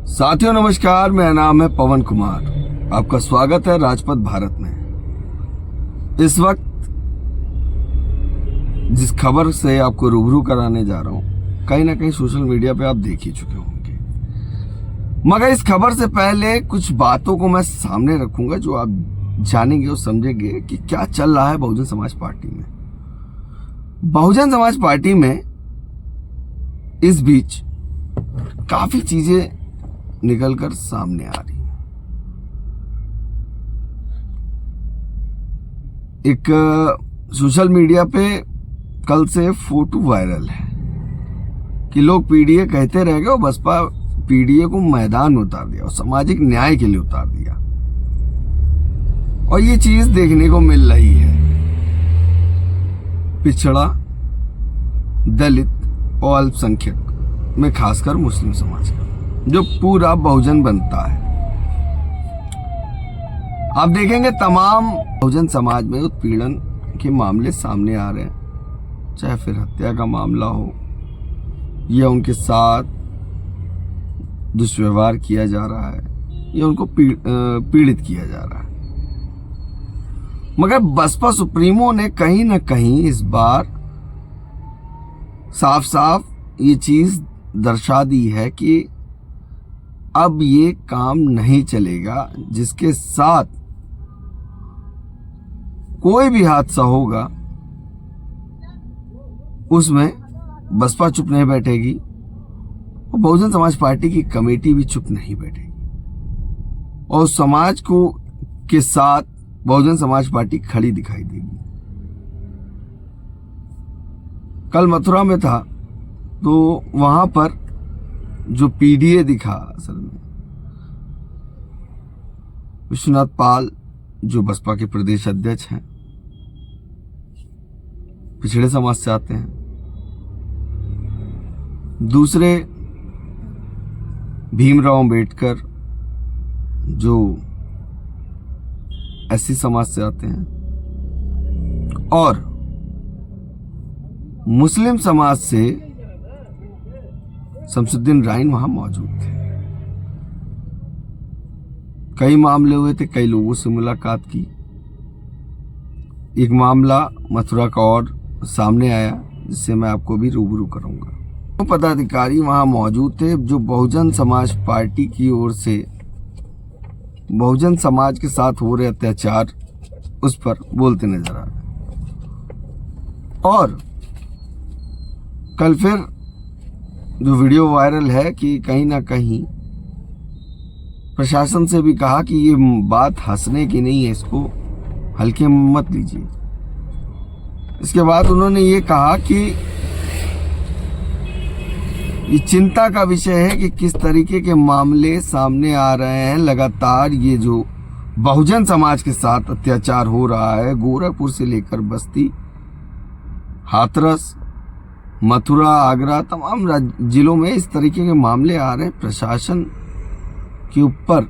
साथियों नमस्कार, मेरा नाम है पवन कुमार। आपका स्वागत है राजपथ भारत में। इस वक्त जिस खबर से आपको रूबरू कराने जा रहा हूं, कहीं ना कहीं सोशल मीडिया पे आप देख ही चुके होंगे, मगर इस खबर से पहले कुछ बातों को मैं सामने रखूंगा जो आप जानेंगे और समझेंगे कि क्या चल रहा है बहुजन समाज पार्टी में। बहुजन समाज पार्टी में इस बीच काफी चीजें निकलकर सामने आ रही है। एक सोशल मीडिया पे कल से फोटो वायरल है कि लोग पीडीए कहते रह गए और बसपा पीडीए को मैदान में उतार दिया और सामाजिक न्याय के लिए उतार दिया। और ये चीज देखने को मिल रही है पिछड़ा, दलित और अल्पसंख्यक में, खासकर मुस्लिम समाज का, जो पूरा बहुजन बनता है। आप देखेंगे तमाम बहुजन समाज में उत्पीड़न के मामले सामने आ रहे हैं, चाहे फिर हत्या का मामला हो या उनके साथ दुष्व्यवहार किया जा रहा है या उनको पीड़ित किया जा रहा है। मगर बसपा सुप्रीमो ने कहीं ना कहीं इस बार साफ साफ ये चीज दर्शा दी है कि अब ये काम नहीं चलेगा। जिसके साथ कोई भी हादसा होगा उसमें बसपा चुप नहीं बैठेगी और बहुजन समाज पार्टी की कमेटी भी चुप नहीं बैठेगी और समाज को के साथ बहुजन समाज पार्टी खड़ी दिखाई देगी। कल मथुरा में था तो वहां पर जो पीडीए दिखा, असल में विश्वनाथ पाल जो बसपा के प्रदेश अध्यक्ष हैं, पिछड़े समाज से आते हैं। दूसरे भीमराव अंबेडकर जो एससी समाज से आते हैं, और मुस्लिम समाज से शमसुद्दीन राइन वहां मौजूद थे। कई मामले हुए थे, कई लोगों से मुलाकात की। एक मामला मथुरा का और सामने आया जिससे मैं आपको भी रूबरू करूंगा। तो पदाधिकारी वहां मौजूद थे जो बहुजन समाज पार्टी की ओर से बहुजन समाज के साथ हो रहे अत्याचार उस पर बोलते नजर आ रहे। और कल फिर जो वीडियो वायरल है कि कहीं ना कहीं प्रशासन से भी कहा कि ये बात हंसने की नहीं है, इसको हल्के में मत लीजिए। इसके बाद उन्होंने ये कहा कि ये चिंता का विषय है कि किस तरीके के मामले सामने आ रहे हैं। लगातार ये जो बहुजन समाज के साथ अत्याचार हो रहा है, गोरखपुर से लेकर बस्ती, हाथरस, मथुरा, आगरा, तमाम जिलों में इस तरीके के मामले आ रहे हैं। प्रशासन के ऊपर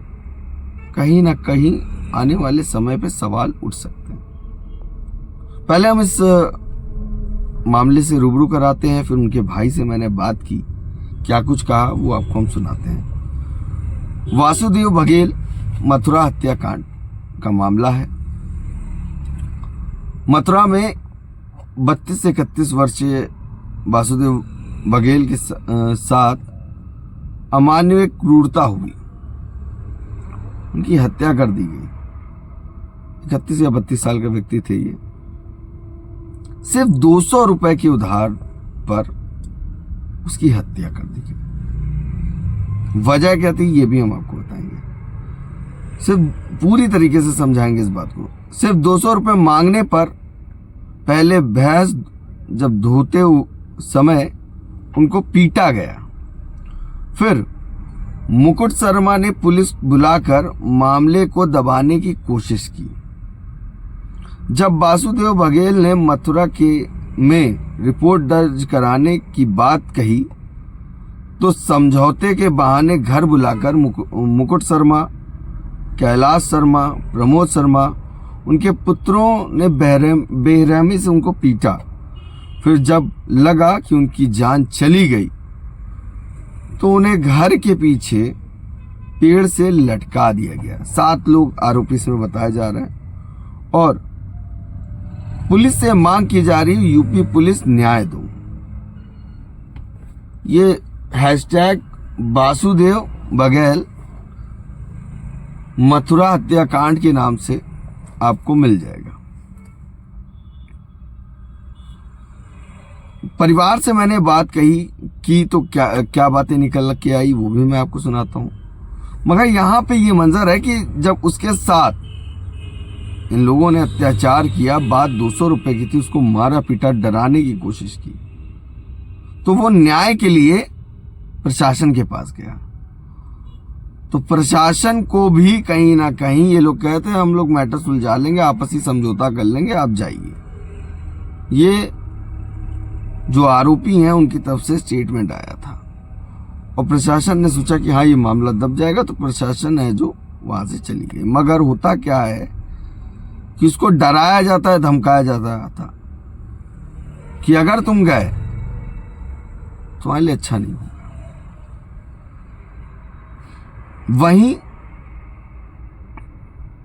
कहीं ना कहीं आने वाले समय पे सवाल उठ सकते हैं। पहले हम इस मामले से रूबरू कराते हैं, फिर उनके भाई से मैंने बात की, क्या कुछ कहा वो आपको हम सुनाते हैं। वासुदेव बघेल मथुरा हत्याकांड का मामला है। मथुरा में 32 से 31 वर्षीय वासुदेव बघेल के साथ अमानवीय क्रूरता हुई, उनकी हत्या कर दी गई। 31 या 32 साल का व्यक्ति थे ये। सिर्फ 200 रुपए के उधार पर उसकी हत्या कर दी गई। वजह क्या थी ये भी हम आपको बताएंगे, सिर्फ पूरी तरीके से समझाएंगे इस बात को। सिर्फ 200 रुपए मांगने पर पहले भैंस जब धोते समय उनको पीटा गया, फिर मुकुट शर्मा ने पुलिस बुलाकर मामले को दबाने की कोशिश की। जब वासुदेव बघेल ने मथुरा में रिपोर्ट दर्ज कराने की बात कही तो समझौते के बहाने घर बुलाकर मुकुट शर्मा, कैलाश शर्मा, प्रमोद शर्मा, उनके पुत्रों ने बेरहमी से उनको पीटा। फिर जब लगा कि उनकी जान चली गई तो उन्हें घर के पीछे पेड़ से लटका दिया गया। 7 लोग आरोपी इसमें बताए जा रहे हैं और पुलिस से मांग की जा रही है यूपी पुलिस न्याय दो। ये हैशटैग वासुदेव बघेल मथुरा हत्याकांड के नाम से आपको मिल जाएगा। परिवार से मैंने बात की तो क्या बातें निकल के आई वो भी मैं आपको सुनाता हूं। मगर यहां पे ये मंजर है कि जब उसके साथ इन लोगों ने अत्याचार किया, बात 200 रुपए की थी, उसको मारा पीटा, डराने की कोशिश की, तो वो न्याय के लिए प्रशासन के पास गया। तो प्रशासन को भी कहीं ना कहीं ये लोग कहते हैं हम लोग मैटर सुलझा लेंगे, आपसी समझौता कर लेंगे, आप जाइए। ये जो आरोपी हैं उनकी तरफ से स्टेटमेंट आया था और प्रशासन ने सोचा कि हाँ ये मामला दब जाएगा, तो प्रशासन है जो वहां से चली गई। मगर होता क्या है कि उसको डराया जाता है, धमकाया जाता था कि अगर तुम गए तो तुम्हारे लिए अच्छा नहीं होगा। वहीं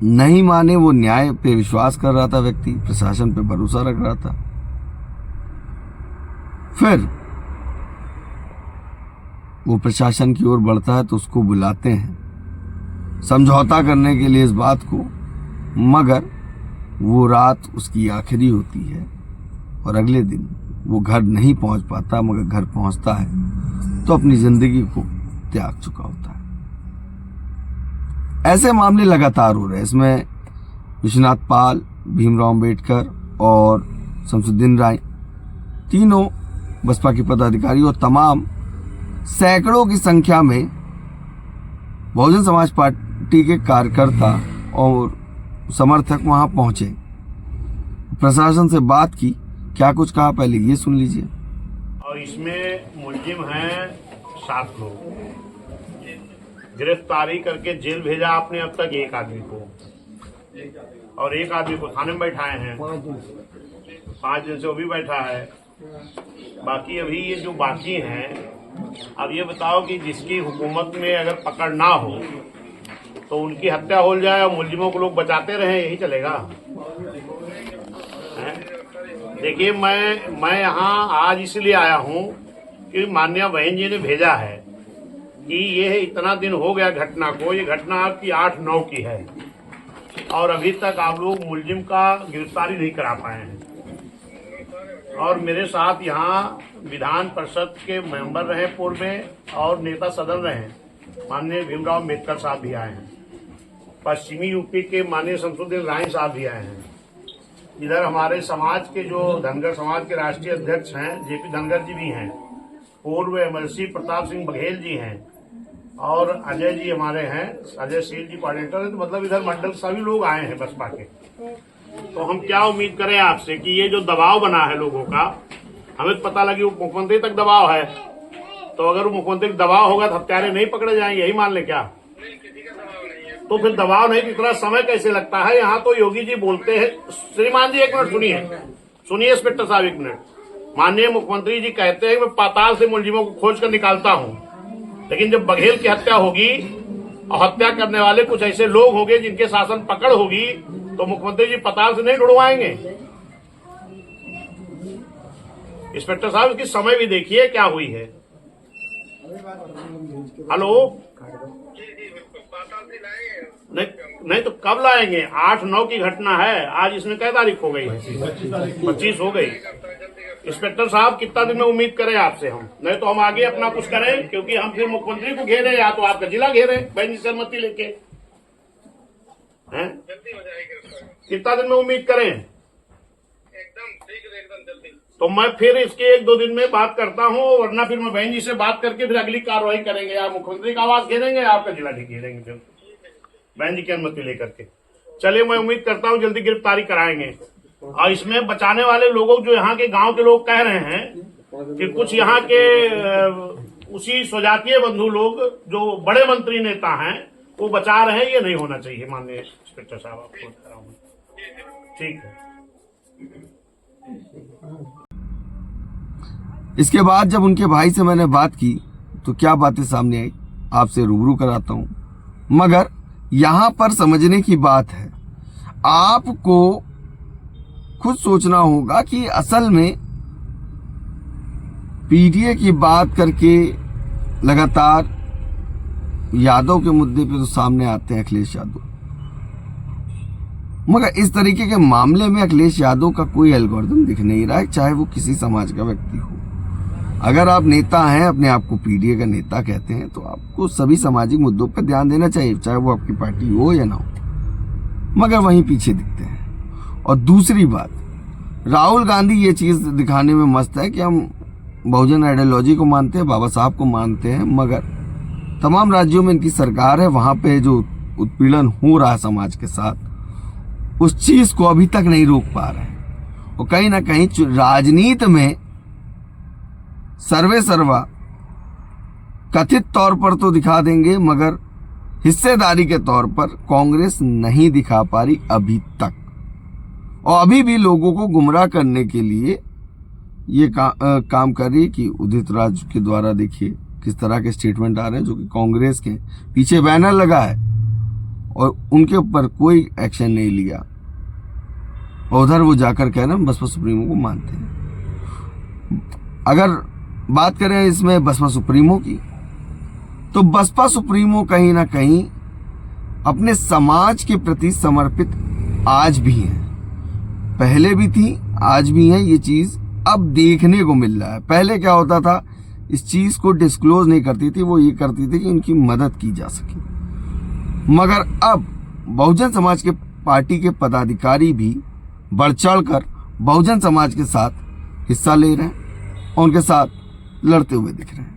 नहीं माने, वो न्याय पे विश्वास कर रहा था व्यक्ति, प्रशासन पे भरोसा रख रहा था। फिर वो प्रशासन की ओर बढ़ता है तो उसको बुलाते हैं समझौता करने के लिए इस बात को, मगर वो रात उसकी आखिरी होती है और अगले दिन वो घर नहीं पहुंच पाता। मगर घर पहुंचता है तो अपनी जिंदगी को त्याग चुका होता है। ऐसे मामले लगातार हो रहे हैं। इसमें विश्वनाथ पाल, भीमराव अंबेडकर और शमसुद्दीन राय, तीनों बसपा के पदाधिकारी और तमाम सैकड़ों की संख्या में बहुजन समाज पार्टी के कार्यकर्ता और समर्थक वहां पहुंचे। प्रशासन से बात की, क्या कुछ कहा पहले ये सुन लीजिए। और इसमें मुलजिम हैं 7 लोग। गिरफ्तारी करके जेल भेजा आपने अब तक 1 आदमी को, और 1 आदमी को थाने में बैठाए हैं 5 दिन से, वो भी बैठा है। बाकी अभी ये जो बाकी हैं, अब ये बताओ कि जिसकी हुकूमत में अगर पकड़ ना हो तो उनकी हत्या हो जाए और मुलजिमों को लोग बचाते रहे, यही चलेगा? देखिए, मैं यहाँ आज इसलिए आया हूँ कि माननीय बहन जी ने भेजा है कि ये इतना दिन हो गया घटना को, ये घटना आपकी 8-9 की है और अभी तक आप लोग मुलजिम का गिरफ्तारी नहीं करा पाए हैं। और मेरे साथ यहाँ विधान परिषद के मेंबर रहे पूर्व में और नेता सदन रहे माननीय भीमराव अंबेडकर साहब भी आए हैं, पश्चिमी यूपी के माननीय शमसुद्दीन राय साहब भी आए हैं, इधर हमारे समाज के जो धनगर समाज के राष्ट्रीय अध्यक्ष हैं जेपी धनगर जी भी हैं, पूर्व एमएलसी प्रताप सिंह बघेल जी हैं और अजय जी हमारे हैं, अजय सिंह जी कोऑर्डिनेटर हैं। तो मतलब इधर मंडल सभी लोग आए हैं बसपा के। तो हम क्या उम्मीद करें आपसे कि ये जो दबाव बना है लोगों का, हमें पता लगी वो मुख्यमंत्री तक दबाव है, तो अगर वो मुख्यमंत्री दबाव होगा तो हत्यारे नहीं पकड़े जाएंगे, यही मान ले क्या? तो फिर दबाव नहीं, इतना समय कैसे लगता है? यहाँ तो योगी जी बोलते हैं, श्रीमान जी 1 मिनट सुनिए इंस्पेक्टर साहब 1 मिनट। माननीय मुख्यमंत्री जी कहते हैं मैं पाताल से मुलजिमों को खोज कर निकालता हूँ, लेकिन जब बघेल की हत्या होगी और हत्या करने वाले कुछ ऐसे लोग होंगे जिनके शासन पकड़ होगी, तो मुख्यमंत्री जी पाताल से नहीं ढूंढवाएंगे? इंस्पेक्टर साहब इसकी समय भी देखिए क्या हुई है। हेलो, नहीं तो कब लाएंगे? 8-9 की घटना है, आज इसमें क्या तारीख हो गई है? 25 हो गई। इंस्पेक्टर साहब कितना दिन में उम्मीद करें आपसे हम? नहीं तो हम आगे अपना कुछ करें, क्योंकि हम फिर मुख्यमंत्री को घेरे या तो आपका जिला घेरे बहन जी सहमति लेके हैं। कितना दिन में उम्मीद करें? एकदम जल्दी। तो मैं फिर इसके 1-2 दिन में बात करता हूँ, वरना फिर मैं बहन जी से बात करके फिर अगली कार्रवाई करेंगे। या मुख्यमंत्री का आवास घेरेंगे या आपका जिला घेरेंगे, फिर बहन जी की अनुमति लेकर के। चलिए, मैं उम्मीद करता हूँ जल्दी गिरफ्तारी कराएंगे। और इसमें बचाने वाले लोगों जो यहाँ के गांव के लोग कह रहे हैं कि कुछ यहाँ के उसी स्वजातीय बंधु लोग जो बड़े मंत्री नेता हैं वो बचा रहे हैं, ये नहीं होना चाहिए। माननीय इंस्पेक्टर साहब आपको कराऊंगा, ठीक है। इसके बाद जब उनके भाई से मैंने बात की तो क्या बातें सामने आई आपसे रूबरू कराता हूं। मगर यहाँ पर समझने की बात है, आपको खुद सोचना होगा कि असल में पीडीए की बात करके लगातार यादव के मुद्दे पे तो सामने आते हैं अखिलेश यादव, मगर इस तरीके के मामले में अखिलेश यादव का कोई एल्गोरिथम दिख नहीं रहा है, चाहे वो किसी समाज का व्यक्ति हो। अगर आप नेता हैं, अपने आप को पीडीए का नेता कहते हैं, तो आपको सभी सामाजिक मुद्दों पर ध्यान देना चाहिए, चाहे वो आपकी पार्टी हो या ना हो, मगर वहीं पीछे दिखते हैं। और दूसरी बात, राहुल गांधी ये चीज दिखाने में मस्त है कि हम बहुजन आइडियोलॉजी को मानते हैं, बाबा साहब को मानते हैं, मगर तमाम राज्यों में इनकी सरकार है, वहां पे जो उत्पीड़न हो रहा है समाज के साथ, उस चीज को अभी तक नहीं रोक पा रहे हैं। और कहीं ना कहीं राजनीति में सर्वे सर्वा कथित तौर पर तो दिखा देंगे, मगर हिस्सेदारी के तौर पर कांग्रेस नहीं दिखा पा रही अभी तक, और अभी भी लोगों को गुमराह करने के लिए ये काम कर रही है। कि उदित राज के द्वारा देखिए किस तरह के स्टेटमेंट आ रहे हैं, जो कि कांग्रेस के पीछे बैनर लगा है और उनके ऊपर कोई एक्शन नहीं लिया, और उधर वो जाकर कह रहे हैं बसपा सुप्रीमो को मानते हैं। अगर बात करें इसमें बसपा सुप्रीमो की, तो बसपा सुप्रीमो कहीं ना कहीं अपने समाज के प्रति समर्पित आज भी है, पहले भी थी, आज भी है। ये चीज अब देखने को मिल रहा है। पहले क्या होता था, इस चीज को डिस्क्लोज नहीं करती थी, वो ये करती थी कि उनकी मदद की जा सके, मगर अब बहुजन समाज के पार्टी के पदाधिकारी भी बढ़ चढ़ कर बहुजन समाज के साथ हिस्सा ले रहे हैं और उनके साथ लड़ते हुए दिख रहे हैं।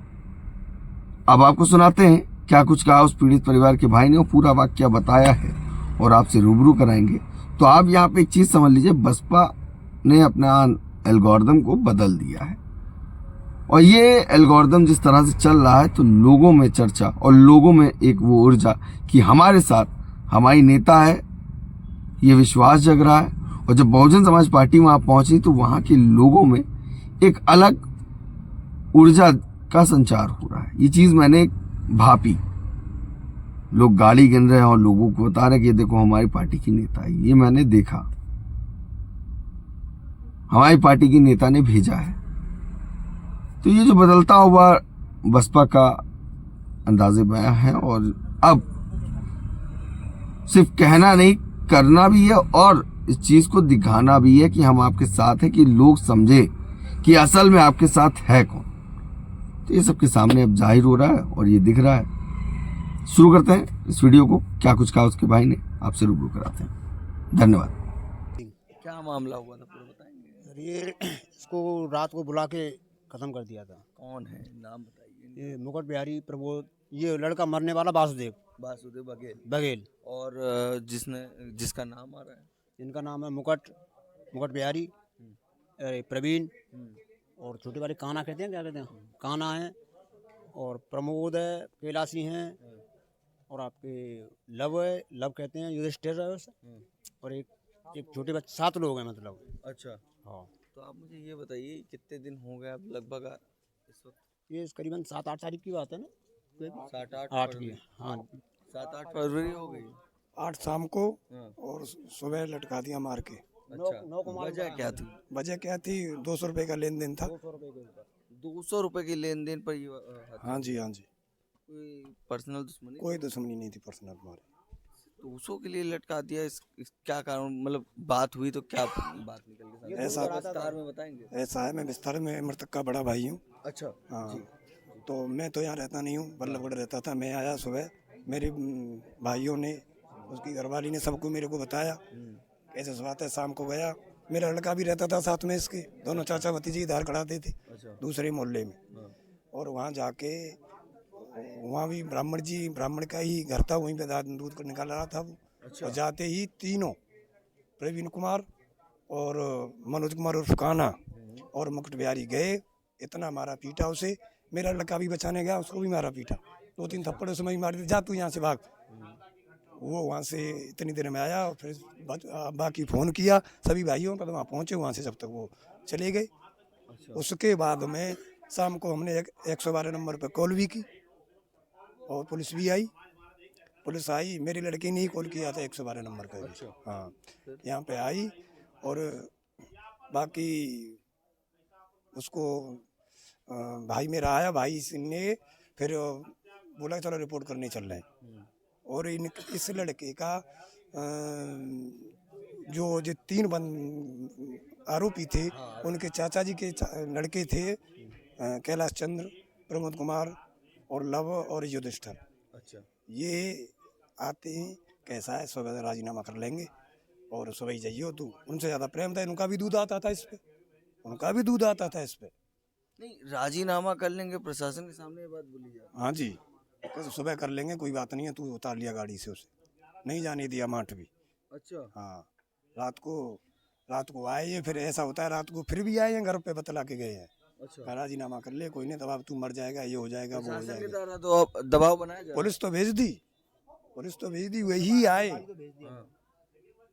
अब आपको सुनाते हैं क्या कुछ कहा उस पीड़ित परिवार के भाई ने, और पूरा वाक्य बताया है और आपसे रूबरू कराएंगे। तो आप यहाँ पे एक चीज समझ लीजिए, बसपा ने अपना एल्गोरिथम को बदल दिया है, और ये एल्गोरिथम जिस तरह से चल रहा है, तो लोगों में चर्चा और लोगों में एक वो ऊर्जा कि हमारे साथ हमारी नेता है, ये विश्वास जग रहा है। और जब बहुजन समाज पार्टी वहां पहुंची, तो वहां के लोगों में एक अलग ऊर्जा का संचार हो रहा है। ये चीज मैंने भापी, लोग गाली गिन रहे हैं और लोगों को बता रहे कि देखो हमारी पार्टी की नेता है, ये मैंने देखा, हमारी पार्टी की नेता ने भेजा है। तो ये जो बदलता हुआ बसपा का अंदाजे बयां है, और अब सिर्फ कहना नहीं, करना भी है, और इस चीज को दिखाना भी है कि हम आपके साथ हैं, कि लोग समझे कि असल में आपके साथ है कौन। तो ये सबके सामने अब जाहिर हो रहा है और ये दिख रहा है। शुरू करते हैं इस वीडियो को, क्या कुछ कहा उसके भाई ने, आपसे रूबरू कराते हैं। धन्यवाद। क्या मामला हुआ था पूरा बताएंगे? ये इसको रात को बुला के खत्म कर दिया था। कौन है, नाम बताइए। ये मुकुट बिहारी प्रबोध, ये लड़का मरने वाला वासुदेव बघेल, और जिसका नाम आ रहा है, इनका नाम है मुकुट बिहारी, प्रवीण, और छोटे वाले काना कहते हैं, क्या कहते हैं, काना है, और प्रमोद है, कैलाशी हैं, और आपके लव है, लव कहते हैं, युधिष्ठिर है, और एक छोटे बच्चे, 7 लोग हैं मतलब। अच्छा, हाँ। तो आप मुझे ये बताइए कितने दिन हो गए अब लगभग इस वक्त? ये करीबन 7-8 तारीख की बात है ना, 7-8 की। हाँ, 7-8 फरवरी हो गई। 8 शाम को और सुबह लटका दिया मार के। अच्छा, वजह क्या थी? वजह क्या थी? 200 रुपए का लेन देन था। 200 रुपए के लेन देन पर ये हाँ जी, हाँ जी। कोई पर्सनल दुश्मनी? कोई दुश्मनी नहीं थी पर्सनल हमारे। 200 के लिए लटका दिया, इस क्या कारण, मतलब बात हुई तो क्या बात निकल के सामने? ऐसा विस्तार में बताएंगे? ऐसा है, मैं विस्तार में मृतक का बड़ा भाई हूँ। अच्छा, हाँ, तो मैं तो यहाँ रहता नहीं हूँ, बल्लभगढ़ रहता था। मैं आया सुबह, मेरे भाइयों ने, उसकी घरवाली ने सबको मेरे को बताया कैसे बात है। शाम को गया, मेरा लड़का भी रहता था साथ में, इसके दोनों चाचा भतीजे धार खड़ाते थे दूसरे मोहल्ले में। और वहाँ जाके, वहाँ भी ब्राह्मण का ही घर था, वहीं पे दूध को निकाल रहा था वो। और जाते ही तीनों, प्रवीण कुमार और मनोज कुमार उर्फ कान्हा और मुकुट बिहारी गए, इतना मारा पीटा उसे। मेरा लड़का भी बचाने गया, उसको भी मारा पीटा, 2-3 थप्पड़ उसमें ही मार दिए, जा तू यहाँ से भाग। वो वहाँ से इतनी देर में आया, और फिर बाकी फ़ोन किया सभी भाइयों का, तो वहाँ पहुँचे, वहाँ से जब तक वो चले गए। उसके बाद में शाम को हमने 112 नंबर पर कॉल भी की, और पुलिस भी आई। पुलिस आई, मेरी लड़की ने ही कॉल किया था 112 नंबर का भी। हाँ, यहाँ पे आई और बाकी उसको भाई मेरा आया, भाई ने फिर बोला चलो रिपोर्ट करने चल रहे हैं। और इस लड़के का जो 3 आरोपी थे, उनके चाचा जी के लड़के थे, कैलाश चंद्र, प्रमोद कुमार और लव और युधिष्ठिर। अच्छा, ये आते हैं, कैसा है सुबह राजीनामा कर लेंगे और सुबह ही जाइए। तू उनसे ज़्यादा प्रेम था, उनका भी दूध आता था इस पे, उनका भी दूध आता था इस पे। नहीं राजीनामा कर लेंगे, प्रशासन के सामने ये बात बोली जाए। हाँ जी, तो सुबह कर लेंगे, कोई बात नहीं है, तू उतार लिया गाड़ी से, उसे नहीं जाने दिया माठ भी। अच्छा, हाँ, रात को आए ये, फिर ऐसा होता है रात को फिर भी आए हैं, घर पे बतला के गए हैं। अच्छा, राजीनामा कर ले, कोई नहीं, दबाव तू मर जाएगा, ये हो जाएगा, वो हो प्रशासन के जाएगा। द्वारा तो अब दबाव बनाया जा पुलिस तो भेज दी, वही आए, रहा है। हाँ,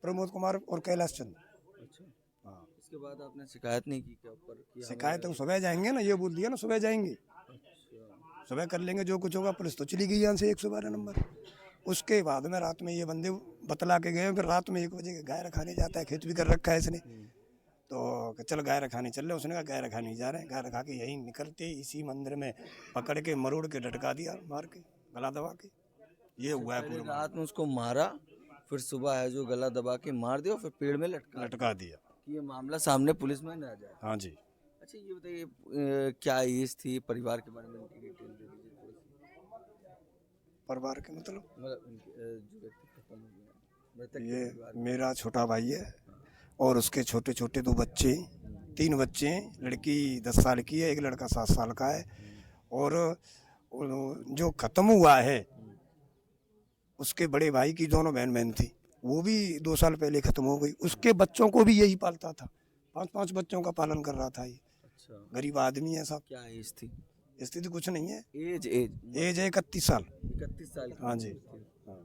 प्रमोद कुमार और कैलाश चंद्र। अच्छा, हाँ, इसके बाद आपने शिकायत नहीं की क्या ऊपर कि शिकायत तो सुबह जाएंगे ना, ये बोल दिया ना सुबह जाएंगे, अच्छा, सुबह कर लेंगे जो कुछ होगा। पुलिस तो चली गई यहाँ से 112 नंबर। उसके बाद में रात में ये बंदे बतला के गए, फिर रात में 1 बजे गाय रखाने जाता है, खेत भी कर रखा है इसने, तो चल गाय रखाने चल रहे, उसने कहा गाय रखाने नहीं जा रहे हैं। गाय रखा के यहीं निकलते इसी मंदिर में पकड़ के मरोड़ के लटका दिया, मार के गला दबा के। ये हुआ है पहले पूरा, रात में उसको मारा, फिर सुबह है जो गला दबा के मार दिया, फिर पेड़ में लटका दिया। कि ये मामला सामने पुलिस में न आ जाए। हाँ जी, अच्छा ये बताइए क्या एज थी, परिवार के बारे में इनकी डिटेल दे दीजिए थोड़ी सी। परिवार के मतलब मतलब जो व्यक्ति खत्म हो गया, मृतक के ये परिवार मेरा छोटा भाई है और उसके छोटे छोटे 2 बच्चे, 3 बच्चे हैं। लड़की 10 साल की है, एक लड़का 7 साल का है। और जो खत्म हुआ है उसके बड़े भाई की दोनों बहन थी, वो भी 2 साल पहले खत्म हो गई। उसके बच्चों को भी यही पालता था, 5-5 बच्चों का पालन कर रहा था। ये अच्छा, गरीब आदमी है सब। क्या एज थी? स्थिति कुछ नहीं है, एज एज है 31 साल। 31 साल की हाँ जी, थी। हाँ।